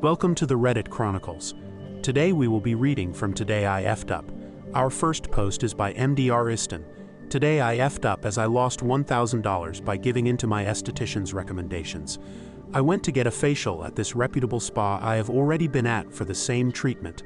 Welcome to the Reddit Chronicles. Today we will be reading from Today I Effed Up. Our first post is by MDR Iston. Today I effed up as I lost $1,000 by giving in to my esthetician's recommendations. I went to get a facial at this reputable spa I have already been at for the same treatment.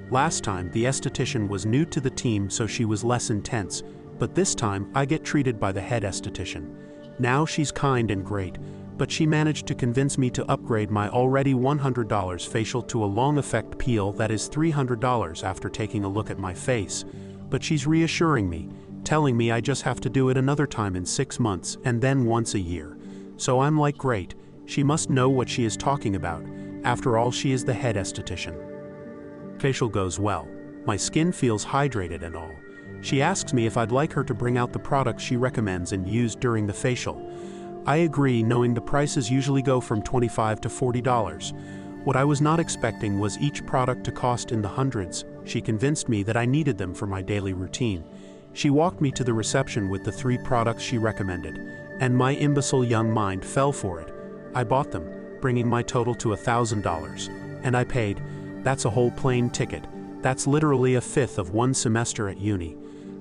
Last time the esthetician was new to the team, so she was less intense, but this time I get treated by the head esthetician. Now she's kind and great, but she managed to convince me to upgrade my already $100 facial to a long effect peel that is $300 after taking a look at my face. But she's reassuring me, telling me I just have to do it another time in 6 months and then once a year. So I'm like, great, she must know what she is talking about. After all, she is the head esthetician. Facial goes well. My skin feels hydrated and all. She asks me if I'd like her to bring out the products she recommends and use during the facial. I agree, knowing the prices usually go from $25 to $40. What I was not expecting was each product to cost in the hundreds. She convinced me that I needed them for my daily routine. She walked me to the reception with the 3 products she recommended, and my imbecile young mind fell for it. I bought them, bringing my total to $1,000, and I paid. That's a whole plane ticket. That's literally a fifth of 1 semester at uni.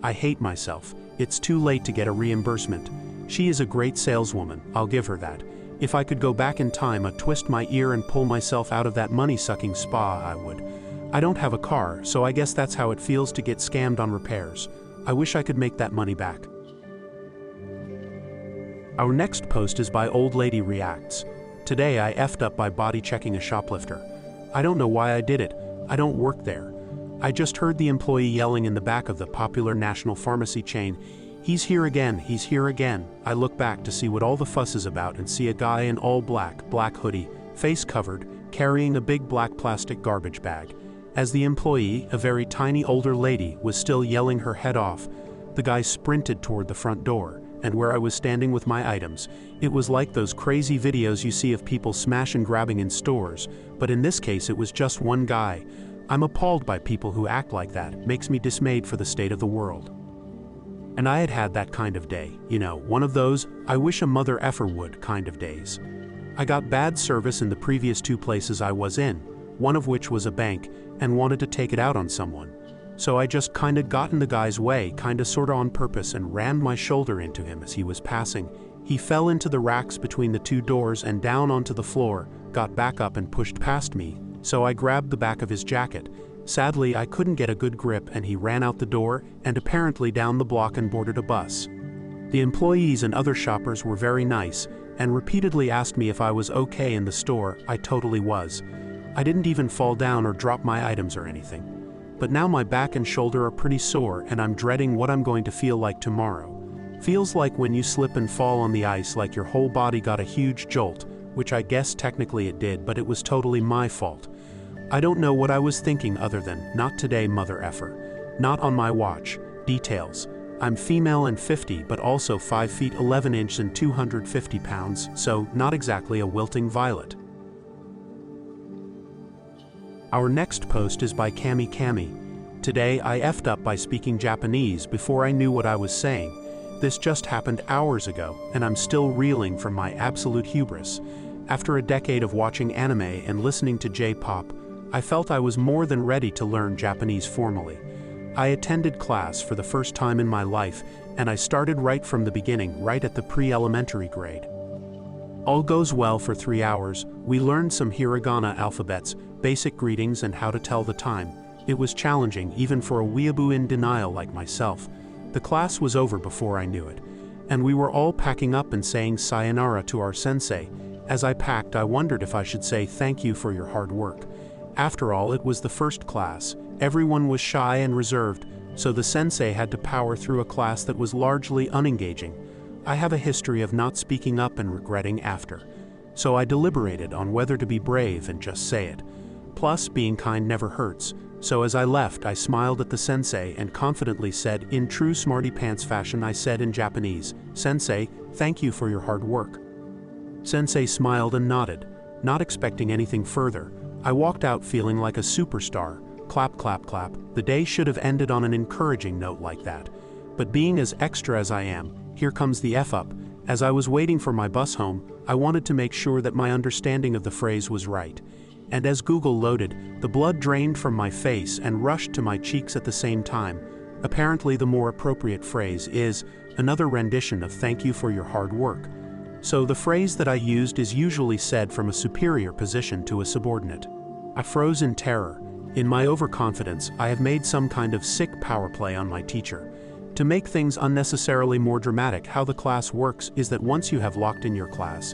I hate myself. It's too late to get a reimbursement. She is a great saleswoman, I'll give her that. If I could go back in time, I'd twist my ear and pull myself out of that money-sucking spa, I would. I don't have a car, so I guess that's how it feels to get scammed on repairs. I wish I could make that money back. Our next post is by Old Lady Reacts. Today I effed up by body checking a shoplifter. I don't know why I did it. I don't work there. I just heard the employee yelling in the back of the popular national pharmacy chain, "He's here again, he's here again." I look back to see what all the fuss is about and see a guy in all black hoodie, face covered, carrying a big black plastic garbage bag. As the employee, a very tiny older lady, was still yelling her head off, the guy sprinted toward the front door, and where I was standing with my items, it was like those crazy videos you see of people smash and grabbing in stores, but in this case it was just one guy. I'm appalled by people who act like that. It makes me dismayed for the state of the world. And I had had that kind of day, one of those, I wish a mother effer would kind of days. I got bad service in the previous 2 places I was in, one of which was a bank, and wanted to take it out on someone. So I just kinda got in the guy's way, sorta on purpose, and rammed my shoulder into him as he was passing. He fell into the racks between the 2 doors and down onto the floor, got back up and pushed past me, so I grabbed the back of his jacket. Sadly, I couldn't get a good grip and he ran out the door and apparently down the block and boarded a bus. The employees and other shoppers were very nice and repeatedly asked me if I was okay in the store. I totally was. I didn't even fall down or drop my items or anything. But now my back and shoulder are pretty sore and I'm dreading what I'm going to feel like tomorrow. Feels like when you slip and fall on the ice, like your whole body got a huge jolt, which I guess technically it did, but it was totally my fault. I don't know what I was thinking other than, not today, mother effer. Not on my watch. Details. I'm female and 50, but also 5 feet 11 inches and 250 pounds, so not exactly a wilting violet. Our next post is by Kami. Today I effed up by speaking Japanese before I knew what I was saying. This just happened hours ago, and I'm still reeling from my absolute hubris. After a decade of watching anime and listening to J-pop, I felt I was more than ready to learn Japanese formally. I attended class for the first time in my life, and I started right from the beginning, right at the pre-elementary grade. All goes well for 3 hours. We learned some hiragana alphabets, basic greetings, and how to tell the time. It was challenging, even for a weeaboo in denial like myself. The class was over before I knew it, and we were all packing up and saying sayonara to our sensei. As I packed, I wondered if I should say thank you for your hard work. After all, it was the first class. Everyone was shy and reserved, so the sensei had to power through a class that was largely unengaging. I have a history of not speaking up and regretting after, so I deliberated on whether to be brave and just say it. Plus, being kind never hurts, so as I left, I smiled at the sensei and confidently said, in true smarty pants fashion, I said in Japanese, "Sensei, thank you for your hard work." Sensei smiled and nodded, not expecting anything further. I walked out feeling like a superstar. Clap, clap, clap. The day should have ended on an encouraging note like that. But being as extra as I am, here comes the F up. As I was waiting for my bus home, I wanted to make sure that my understanding of the phrase was right. and as Google loaded, the blood drained from my face and rushed to my cheeks at the same time. Apparently the more appropriate phrase is another rendition of thank you for your hard work. So the phrase that I used is usually said from a superior position to a subordinate. I froze in terror. In my overconfidence, I have made some kind of sick power play on my teacher. To make things unnecessarily more dramatic, how the class works is that once you have locked in your class,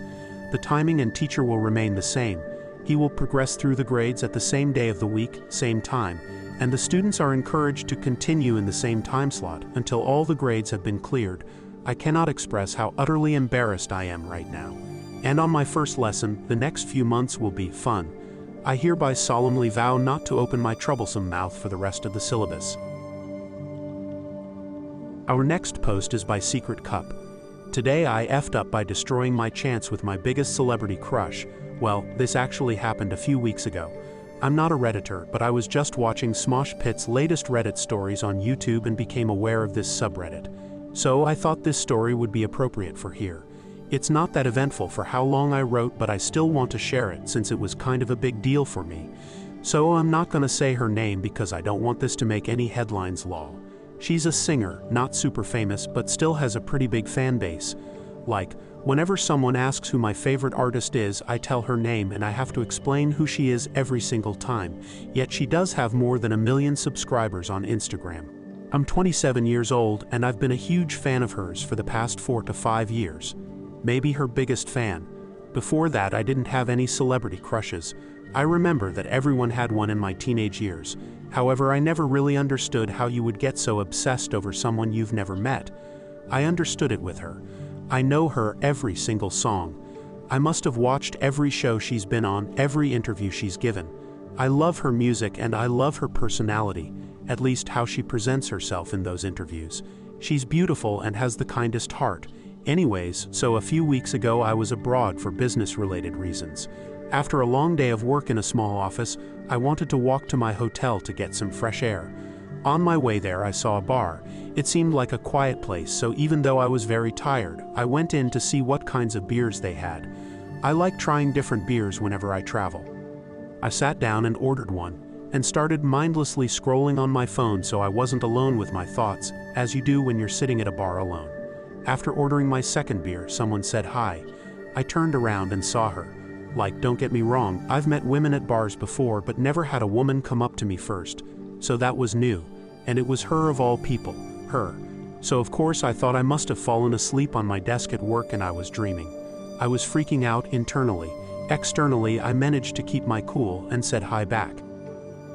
the timing and teacher will remain the same. He will progress through the grades at the same day of the week, same time, and the students are encouraged to continue in the same time slot until all the grades have been cleared. I cannot express how utterly embarrassed I am right now. And on my first lesson, the next few months will be fun. I hereby solemnly vow not to open my troublesome mouth for the rest of the syllabus. Our next post is by Secret Cup. Today I effed up by destroying my chance with my biggest celebrity crush. Well, this actually happened a few weeks ago. I'm not a Redditor, but I was just watching Smosh Pit's latest Reddit stories on YouTube and became aware of this subreddit. So I thought this story would be appropriate for here. It's not that eventful for how long I wrote, but I still want to share it since it was kind of a big deal for me. So I'm not gonna say her name because I don't want this to make any headlines lol. She's a singer, not super famous, but still has a pretty big fan base. Like, whenever someone asks who my favorite artist is, I tell her name and I have to explain who she is every single time. Yet she does have more than 1 million subscribers on Instagram. I'm 27 years old and I've been a huge fan of hers for the past 4 to 5 years. Maybe her biggest fan. Before that, I didn't have any celebrity crushes. I remember that everyone had one in my teenage years. However, I never really understood how you would get so obsessed over someone you've never met. I understood it with her. I know her every single song. I must have watched every show she's been on, every interview she's given. I love her music and I love her personality, at least how she presents herself in those interviews. She's beautiful and has the kindest heart. Anyways, so a few weeks ago I was abroad for business-related reasons. After a long day of work in a small office, I wanted to walk to my hotel to get some fresh air. On my way there, I saw a bar. It seemed like a quiet place, so even though I was very tired, I went in to see what kinds of beers they had. I like trying different beers whenever I travel. I sat down and ordered one, and started mindlessly scrolling on my phone so I wasn't alone with my thoughts, as you do when you're sitting at a bar alone. After ordering my second beer, someone said hi. I turned around and saw her. Like, don't get me wrong, I've met women at bars before but never had a woman come up to me first. So that was new. And it was her of all people, her. So of course I thought I must have fallen asleep on my desk at work and I was dreaming. I was freaking out internally. Externally, I managed to keep my cool and said hi back.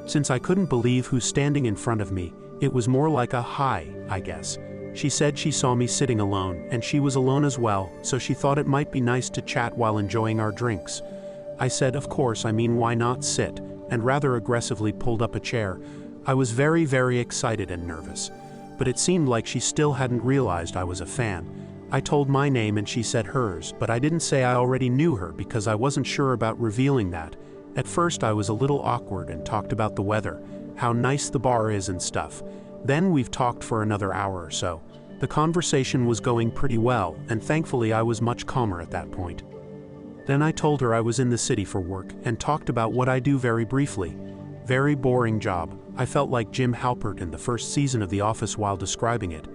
Since I couldn't believe who's standing in front of me, it was more like a hi, I guess. She said she saw me sitting alone, and she was alone as well, so she thought it might be nice to chat while enjoying our drinks. I said, of course, I mean, why not sit, and rather aggressively pulled up a chair. I was very, very excited and nervous. But it seemed like she still hadn't realized I was a fan. I told my name and she said hers, but I didn't say I already knew her because I wasn't sure about revealing that. At first I was a little awkward and talked about the weather, how nice the bar is and stuff. Then we've talked for another hour or so. The conversation was going pretty well, and thankfully I was much calmer at that point. Then I told her I was in the city for work and talked about what I do very briefly. Very boring job. I felt like Jim Halpert in the first season of The Office while describing it.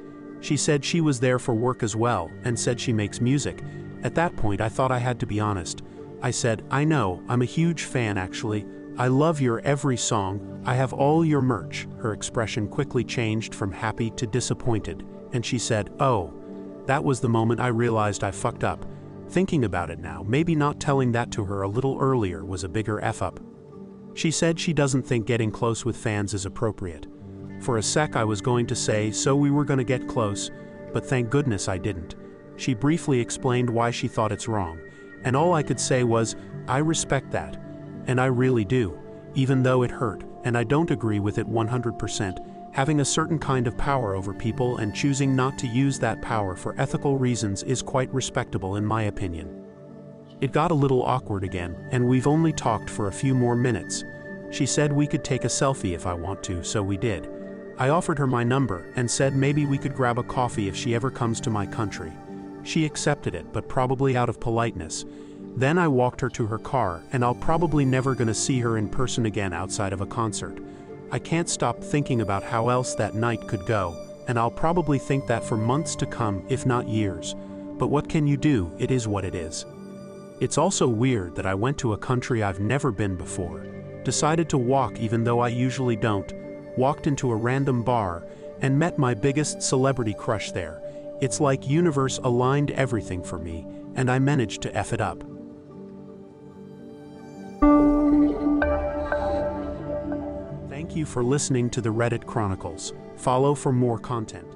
She said she was there for work as well and said she makes music. At that point I thought I had to be honest. I said, I know, I'm a huge fan actually. I love your every song. I have all your merch. Her expression quickly changed from happy to disappointed, and she said, oh. That was the moment I realized I fucked up. Thinking about it now, maybe not telling that to her a little earlier was a bigger F-up. She said she doesn't think getting close with fans is appropriate. For a sec I was going to say, so we were going to get close, but thank goodness I didn't. She briefly explained why she thought it's wrong, and all I could say was, I respect that. And I really do, even though it hurt, and I don't agree with it 100%. Having a certain kind of power over people and choosing not to use that power for ethical reasons is quite respectable in my opinion. It got a little awkward again, and we've only talked for a few more minutes. She said we could take a selfie if I want to, so we did. I offered her my number and said maybe we could grab a coffee if she ever comes to my country. She accepted it, but probably out of politeness. Then I walked her to her car, and I'll probably never gonna see her in person again outside of a concert. I can't stop thinking about how else that night could go, and I'll probably think that for months to come, if not years. But what can you do? It is what it is. It's also weird that I went to a country I've never been before, decided to walk even though I usually don't, walked into a random bar, and met my biggest celebrity crush there. It's like universe aligned everything for me, and I managed to F it up. Thank you for listening to the Reddit Chronicles. Follow for more content.